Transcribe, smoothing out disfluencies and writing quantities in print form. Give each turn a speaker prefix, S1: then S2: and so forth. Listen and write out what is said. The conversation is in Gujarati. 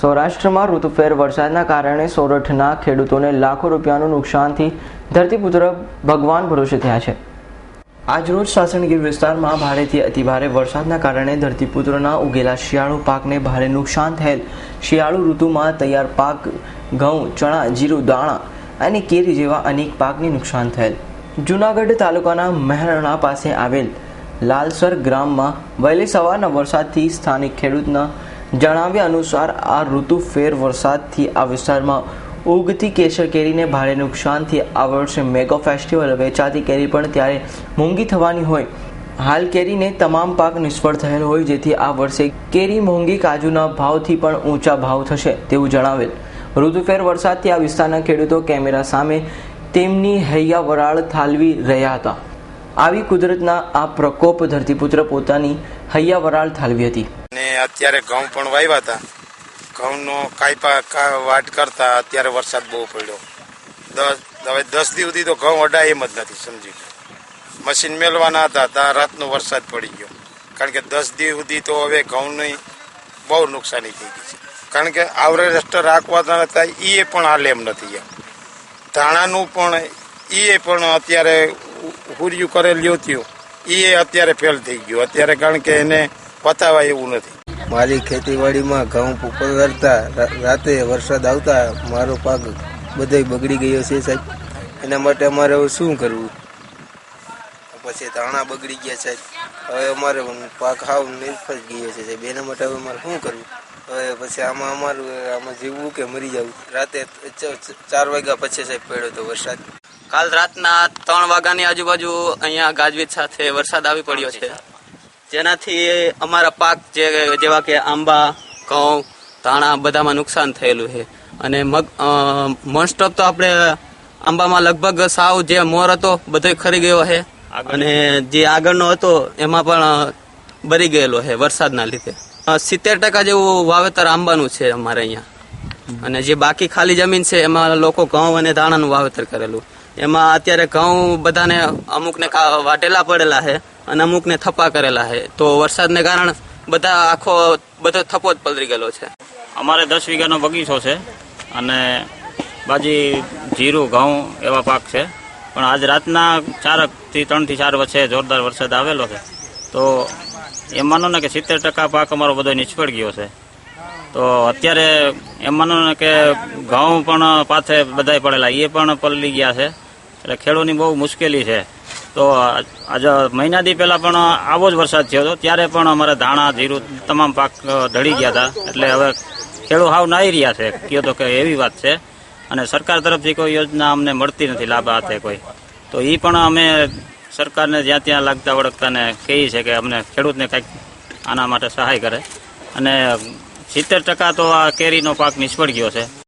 S1: સૌરાષ્ટ્રમાં ઋતુફેર વરસાદના કારણે સોરઠના ખેડૂતોને લાખો રૂપિયાનું નુકસાનથી ધરતીપુત્ર ભગવાન ભરોસે થયા છે। આજરોજ સાસણગીર વિસ્તારમાં ભારેથી અતિભારે વરસાદના કારણે ધરતીપુત્રના ઉગેલા શિયાળુ પાકને ભારે નુકસાન થયેલ। શિયાળુ ઋતુમાં તૈયાર પાક ઘઉં, ચણા, જીરું, દાણા અને કેરી જેવા અનેક પાકને નુકસાન થયેલ। જૂનાગઢ તાલુકાના મહેરણા પાસે આવેલ લાલસર ગામમાં વહેલી સવારના વરસાદથી સ્થાનિક ખેડૂતના જણાવ્યા અનુસાર આ ઋતુફેર વરસાદથી આ વિસ્તારમાં ઉગતી કેસર કેરીને ભારે નુકસાનથી આ વર્ષે મેગા ફેસ્ટિવલ વેચાતી કેરી પણ ત્યારે મોંઘી થવાની હોય। હાલ કેરીને તમામ પાક નિષ્ફળ થયેલ હોય, જેથી આ વર્ષે કેરી મોંઘી કાજુના ભાવથી પણ ઊંચા ભાવ થશે તેવું જણાવેલ। ઋતુફેર વરસાદથી આ વિસ્તારના ખેડૂતો કેમેરા સામે તેમની હૈયા વરાળ ઠાલવી રહ્યા હતા। આવી કુદરતના આ પ્રકોપ ધરતીપુત્ર પોતાની હૈયા વરાળ ઠાલવી હતી।
S2: અત્યારે ઘઉં પણ વાવ્યા હતા। ઘઉંનો કાંઈ વાટ કરતા અત્યારે વરસાદ બહુ પડ્યો। હવે 10 દિવસ સુધી તો ઘઉં અડાય એમ જ નથી, સમજી લો। મશીન મેળવાના હતા ત્યાં રાતનો વરસાદ પડી ગયો, કારણ કે 10 દિવસ સુધી તો હવે ઘઉંની બહુ નુકસાની થઈ ગઈ છે। કારણ કે આવરે રસ્ટર રાખવાના હતા એ પણ હાલ એમ નથી। ધાણાનું પણ એ પણ અત્યારે હુરિયું કરેલું થયું એ અત્યારે ફેલ થઈ ગયું અત્યારે, કારણ કે એને પતાવાય એવું નથી।
S3: મારી ખેતીવાડીમાં ઘઉં પકડતા રાતે વરસાદ આવતા મારો પાક બધો બગડી ગયો છે સાહેબ। એના માટે અમારે હવે શું કરવું? પછી ધાણા બગડી ગયા સાહેબ, હવે અમારે પાક હાવ નિષ્ફળ ગયો છે સાહેબ। એના માટે હવે અમારે શું કરવું? હવે પછી આમાં જીવવું કે મરી જવું? રાતે 4 વાગ્યા પછી સાહેબ પડ્યો તો વરસાદ।
S4: કાલ રાતના 3 વાગ્યાની આજુબાજુ અહીંયા ગાજવીજ સાથે વરસાદ આવી પડ્યો છે, જેનાથી અમારા પાક જેવા કે આંબા, ઘઉં, ધાણા બધામાં નુકસાન થયેલું છે। અને મોસ્ટ ઓફ તો આપણે આંબામાં લગભગ સાવ જે મોર હતો બધો ખરી ગયો છે, અને જે આગળનો હતો એમાં પણ બરી ગયેલો છે વરસાદના લીધે। 70% જેવું વાવેતર આંબાનું છે અમારે અહીંયા, અને જે બાકી ખાલી જમીન છે એમાં લોકો ઘઉં અને ધાણાનું વાવેતર કરેલું। એમાં અત્યારે ઘઉં બધાને અમુકને વાટેલા પડેલા છે અને અમુકને થપ્પા કરેલા છે, તો વરસાદને કારણે બધો થપ્પો જ પલળી ગયેલો છે।
S5: અમારે 10 વીઘાનો બગીચો છે અને બાજી, જીરું, ઘઉં એવા પાક છે, પણ આજ રાતના 3 થી 4 વચ્ચે જોરદાર વરસાદ આવેલો છે, તો એમ માનો ને કે 70% પાક અમારો બધો નિષ્ફળ ગયો છે। તો અત્યારે એમ માનો ને કે ઘઉં પણ પાથે બધાય પડેલા એ પણ પલળી ગયા છે, એટલે ખેડૂતની બહુ મુશ્કેલી છે। તો આજે મહિના દી પહેલા પણ આવો જ વરસાદ થયો હતો, ત્યારે પણ અમારા ધાણા, જીરું તમામ પાક ઢળી ગયા હતા। એટલે હવે ખેડૂત હાવ નાઈ રહ્યા છે, કહ્યો તો કે એવી વાત છે। અને સરકાર તરફથી કોઈ યોજના અમને મળતી નથી લાભ હાથે કોઈ, તો એ પણ અમે સરકારને જ્યાં ત્યાં લાગતા વળગતાને કહીએ છીએ કે અમને ખેડૂતને કંઈક આના માટે સહાય કરે। અને 70% તો આ કેરીનો પાક નિષ્ફળ ગયો છે।